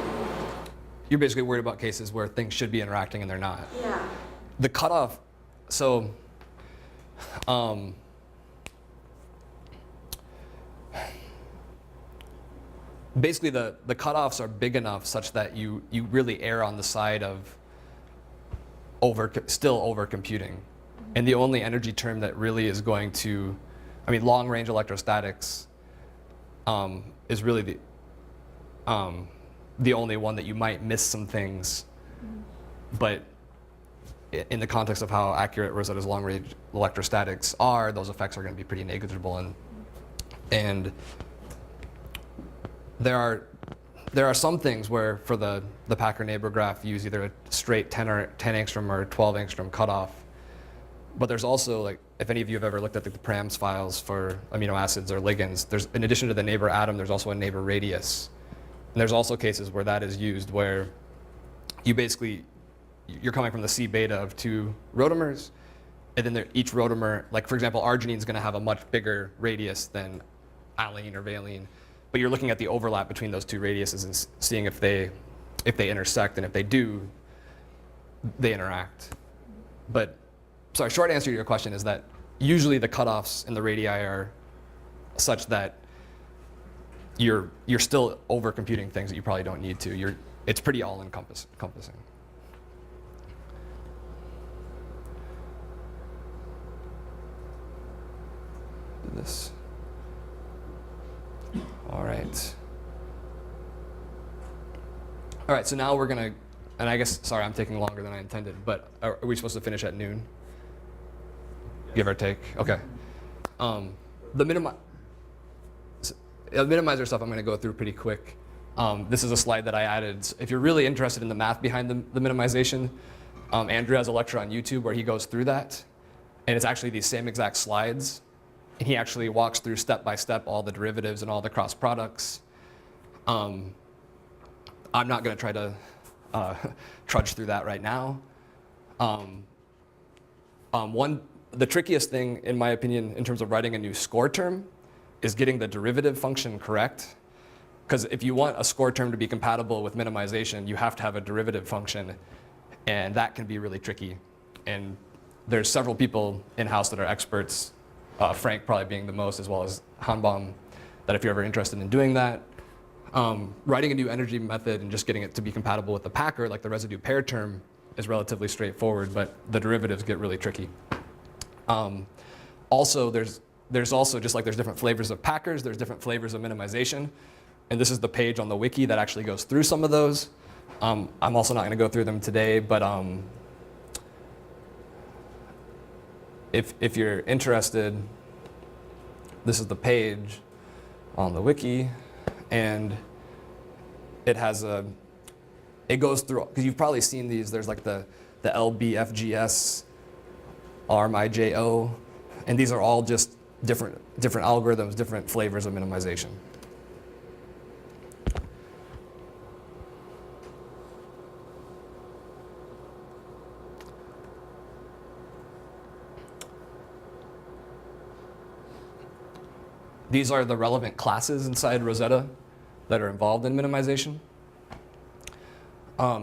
You're basically worried about cases where things should be interacting and they're not. Yeah. The cutoff, so basically the cutoffs are big enough such that you really err on the side of still over computing. And the only energy term that really is going to, long range electrostatics is really the only one that you might miss some things, but in the context of how accurate Rosetta's long range electrostatics are, those effects are going to be pretty negligible. And there are some things where for the Packer neighbor graph you use either a straight 10 angstrom or 12 angstrom cutoff. But there's also, like, if any of you have ever looked at the params files for amino acids or ligands, there's, in addition to the neighbor atom, there's also a neighbor radius. And there's also cases where that is used where you're coming from the C beta of two rotamers, and then each rotamer, like for example, arginine is going to have a much bigger radius than allene or valine, but you're looking at the overlap between those two radiuses and seeing if they intersect, and if they do, they interact. But sorry, short answer to your question is that usually the cutoffs in the radii are such that you're still over computing things that you probably don't need to. It's pretty all encompassing. This. All right. All right, so now we're gonna, and I guess, sorry, I'm taking longer than I intended, but are we supposed to finish at noon? Give or take, okay. The minimizer stuff I'm gonna go through pretty quick. This is a slide that I added. If you're really interested in the math behind the minimization, Andrew has a lecture on YouTube where he goes through that, and it's actually these same exact slides. And he actually walks through step by step all the derivatives and all the cross products. I'm not going to try to trudge through that right now. The trickiest thing, in my opinion, in terms of writing a new score term, is getting the derivative function correct. Because if you want a score term to be compatible with minimization, you have to have a derivative function, and that can be really tricky. And there's several people in-house that are experts. Frank probably being the most, as well as Hanbaum, that if you're ever interested in doing that, writing a new energy method and just getting it to be compatible with the packer, like the residue pair term, is relatively straightforward, but the derivatives get really tricky. Also, there's also, just like there's different flavors of packers, there's different flavors of minimization, and this is the page on the wiki that actually goes through some of those. I'm also not going to go through them today, but if you're interested, this is the page on the wiki, and it goes through, because you've probably seen these, there's like the LBFGS, RMIJO, and these are all just different algorithms, different flavors of minimization. these are the relevant classes inside Rosetta that are involved in minimization.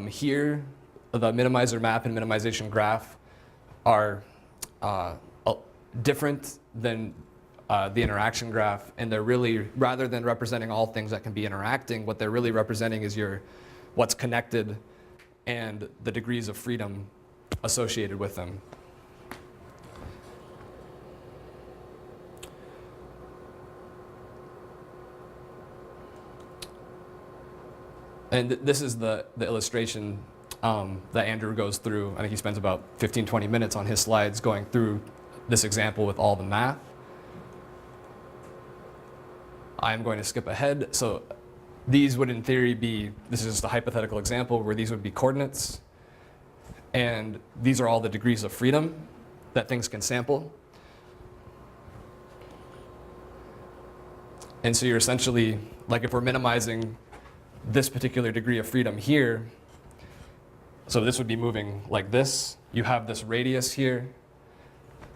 Here, the minimizer map and minimization graph are different than the interaction graph, and they're really, rather than representing all things that can be interacting, what they're really representing is what's connected and the degrees of freedom associated with them. And this is the illustration that Andrew goes through. I think he spends about 15, 20 minutes on his slides going through this example with all the math. I'm going to skip ahead. So these would in theory be, this is just a hypothetical example where these would be coordinates. And these are all the degrees of freedom that things can sample. And so you're essentially, like if we're minimizing this particular degree of freedom here, so this would be moving like this. You have this radius here.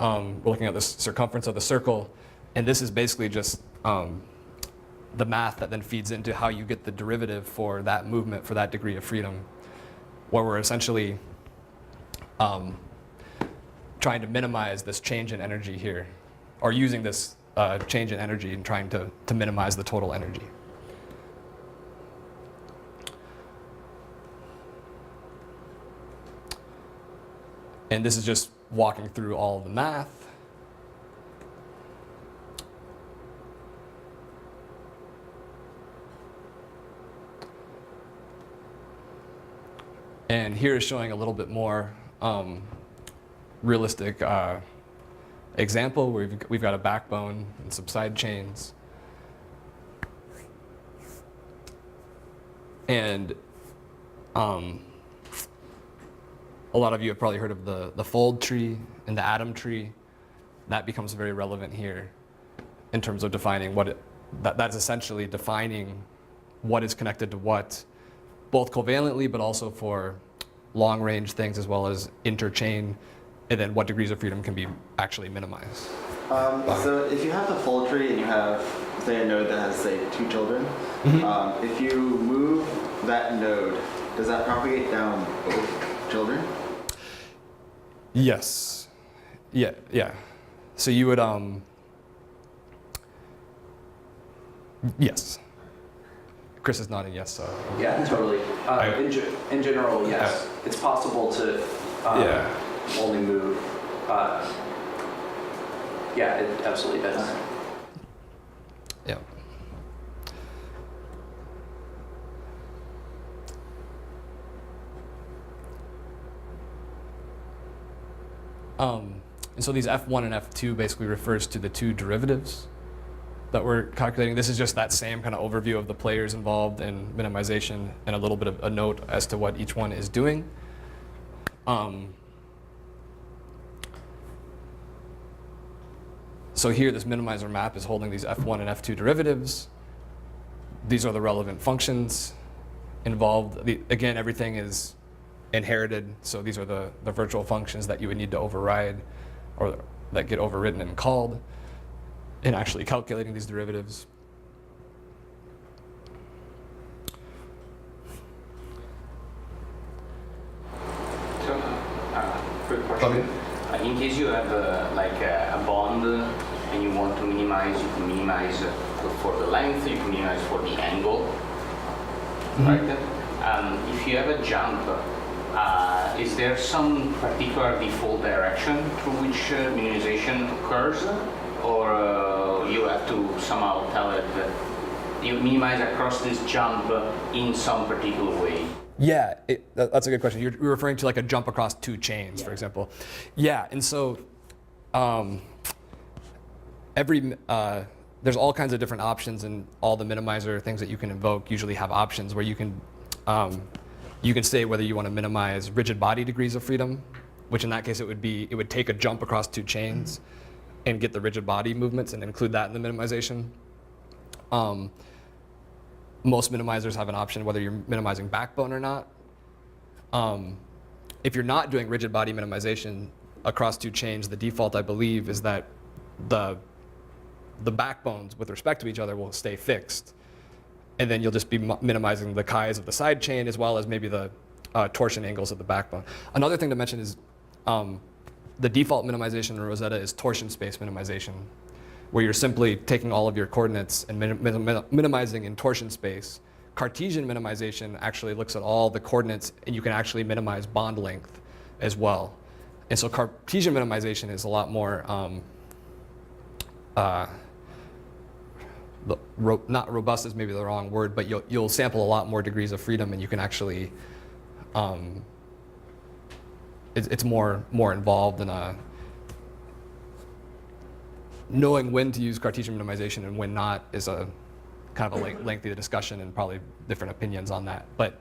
We're looking at the circumference of the circle. And this is basically just the math that then feeds into how you get the derivative for that movement, for that degree of freedom, where we're essentially trying to minimize this change in energy here, or using this change in energy and trying to minimize the total energy. And this is just walking through all of the math. And here is showing a little bit more realistic example where we've got a backbone and some side chains. And a lot of you have probably heard of the fold tree and the atom tree. That becomes very relevant here in terms of defining that's essentially defining what is connected to what, both covalently but also for long range things as well as interchain, and then what degrees of freedom can be actually minimized. So if you have the fold tree and you have, say, a node that has, say, 2 children, if you move that node, does that propagate down both children? Yes. Yeah. So you would, yes. Chris is nodding yes, so. Yeah, totally. In general, yes. It's possible to only move. Yeah, it absolutely does. Yeah. And so these F1 and F2 basically refers to the 2 derivatives that we're calculating. This is just that same kind of overview of the players involved in minimization and a little bit of a note as to what each one is doing. So here, this minimizer map is holding these F1 and F2 derivatives. These are the relevant functions involved. Again, everything is inherited, so these are the virtual functions that you would need to override or that get overwritten and called in actually calculating these derivatives. So, quick question. In case you have a bond and you want to minimize, you can minimize for the length, you can minimize for the angle, right? If you have a jump, is there some particular default direction through which minimization occurs? Or you have to somehow tell it that you minimize across this jump in some particular way? Yeah, that's a good question. You're referring to like a jump across 2 chains, for example. Yeah, and so there's all kinds of different options, and all the minimizer things that you can invoke usually have options where you can say whether you want to minimize rigid body degrees of freedom, which in that case it would take a jump across 2 chains and get the rigid body movements and include that in the minimization. Most minimizers have an option whether you're minimizing backbone or not. If you're not doing rigid body minimization across 2 chains, the default, I believe, is that the backbones with respect to each other will stay fixed. And then you'll just be minimizing the chi's of the side chain as well as maybe the torsion angles of the backbone. Another thing to mention is the default minimization in Rosetta is torsion space minimization, where you're simply taking all of your coordinates and minimizing in torsion space. Cartesian minimization actually looks at all the coordinates, and you can actually minimize bond length as well. And so Cartesian minimization is a lot more, not robust is maybe the wrong word, but you'll sample a lot more degrees of freedom, and you can actually, it's more involved in knowing when to use Cartesian minimization and when not is a kind of a lengthy discussion and probably different opinions on that. But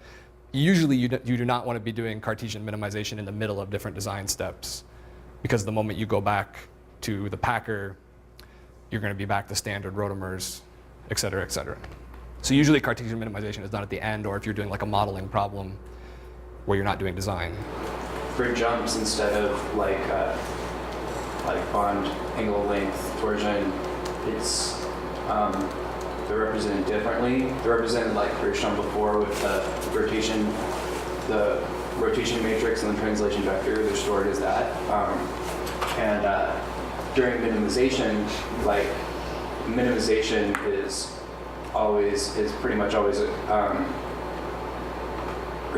usually you do not want to be doing Cartesian minimization in the middle of different design steps, because the moment you go back to the packer, you're going to be back to standard rotamers, et cetera, et cetera. So usually Cartesian minimization is done at the end, or if you're doing like a modeling problem where you're not doing design. For jumps, instead of like bond angle length torsion, it's they're represented differently. They're represented like we were shown before with the rotation matrix and the translation vector. They're stored as that. During minimization, like minimization is pretty much always or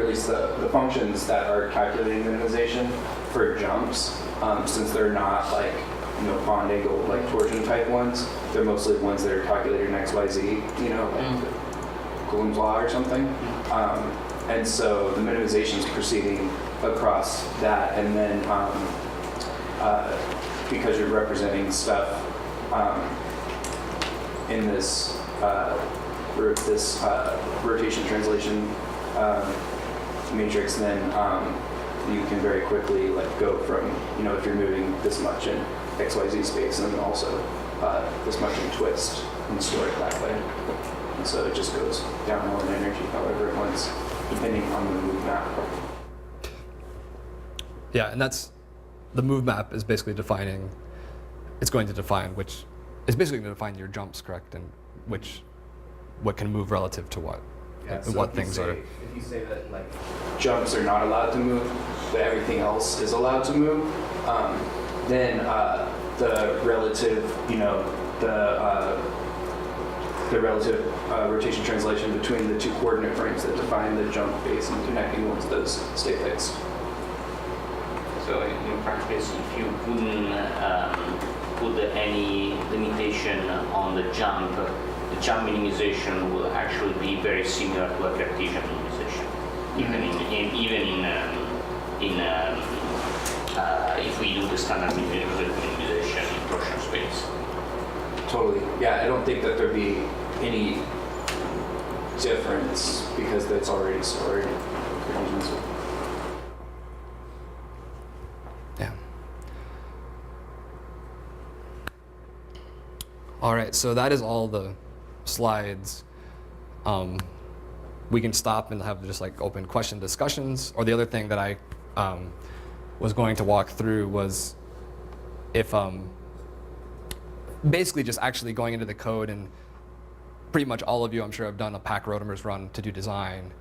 at least the functions that are calculating minimization for jumps, since they're not like bond angle like torsion type ones, they're mostly ones that are calculated in XYZ, like Coulomb's law or something. And so the minimization is proceeding across that, and then because you're representing stuff in this rotation translation matrix, then you can very quickly like go from if you're moving this much in XYZ space and then also this much in twist and store it that way. And so it just goes downhill in energy however it wants, depending on the move map. Yeah, and that's the move map is basically defining. It's going to define which. It's basically going to define your jumps, correct, and what can move relative to what. Yeah, and so what if you things say, are. If you say that like jumps are not allowed to move, but everything else is allowed to move, then the relative, the relative rotation translation between the two coordinate frames that define the jump base and connecting ones, those stay fixed. So in practice, if you wouldn't put any limitation on the jump minimization will actually be very similar to a Cartesian minimization, if we do the standard minimization in torsion space. Totally. Yeah, I don't think that there'd be any difference because that's already stored. Yeah. All right, so that is all the slides. We can stop and have just like open question discussions. Or the other thing that I was going to walk through was if basically just actually going into the code, and pretty much all of you I'm sure have done a pack rotamers run to do design,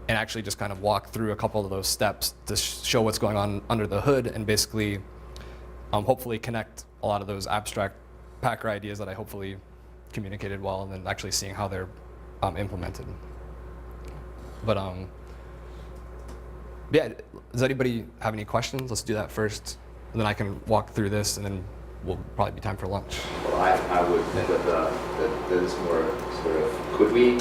and actually just kind of walk through a couple of those steps to show what's going on under the hood, and basically hopefully connect a lot of those abstract packer ideas that I hopefully communicated well, and then actually seeing how they're implemented. But yeah, does anybody have any questions? Let's do that first, and then I can walk through this, and then we'll probably be time for lunch. Well, I would think that is more sort of, could we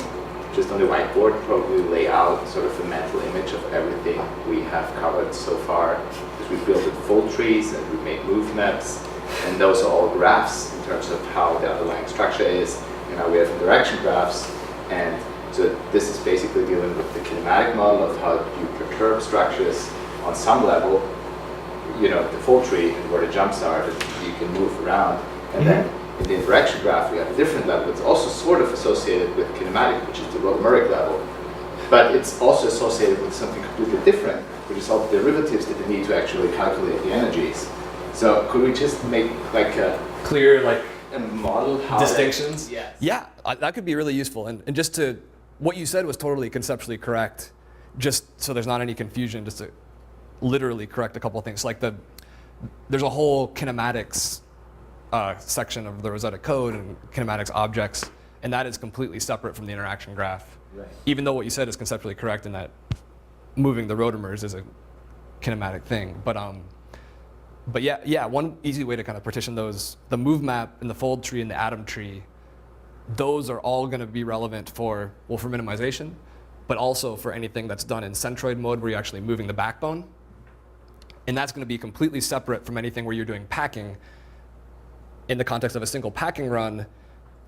just on the whiteboard probably lay out sort of a mental image of everything we have covered so far? Because we built full trees and we made move maps, and those are all graphs in terms of how the underlying structure is, and now we have interaction graphs. And so this is basically dealing with the kinematic model of how you perturb structures on some level, the full tree and where the jumps are that you can move around. And then in the interaction graph, we have a different level. It's also sort of associated with kinematic, which is the rotameric level. But it's also associated with something completely different, which is all the derivatives that they need to actually calculate the energies. So could we just make like a clear, like model how distinctions. Yes. Yeah, that could be really useful. And just to, what you said was totally conceptually correct. Just so there's not any confusion, just to literally correct a couple of things. Like there's a whole kinematics section of the Rosetta code and kinematics objects, and that is completely separate from the interaction graph. Right. Even though what you said is conceptually correct in that moving the rotamers is a kinematic thing. But yeah, one easy way to kind of partition those, the move map and the fold tree and the atom tree, those are all going to be relevant for minimization, but also for anything that's done in centroid mode where you're actually moving the backbone. And that's going to be completely separate from anything where you're doing packing. In the context of a single packing run,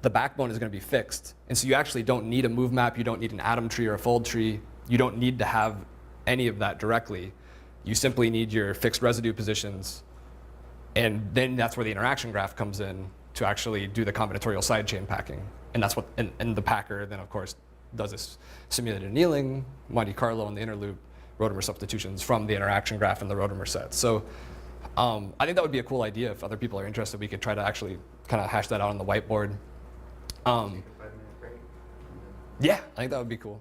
the backbone is going to be fixed. And so you actually don't need a move map, you don't need an atom tree or a fold tree, you don't need to have any of that directly. You simply need your fixed residue positions, and then that's where the interaction graph comes in to actually do the combinatorial sidechain packing. And that's what, and the packer then of course does this simulated annealing, Monte Carlo, and the inner loop rotamer substitutions from the interaction graph and the Rotamer set. So I think that would be a cool idea. If other people are interested, we could try to actually kind of hash that out on the whiteboard. Yeah, I think that would be cool.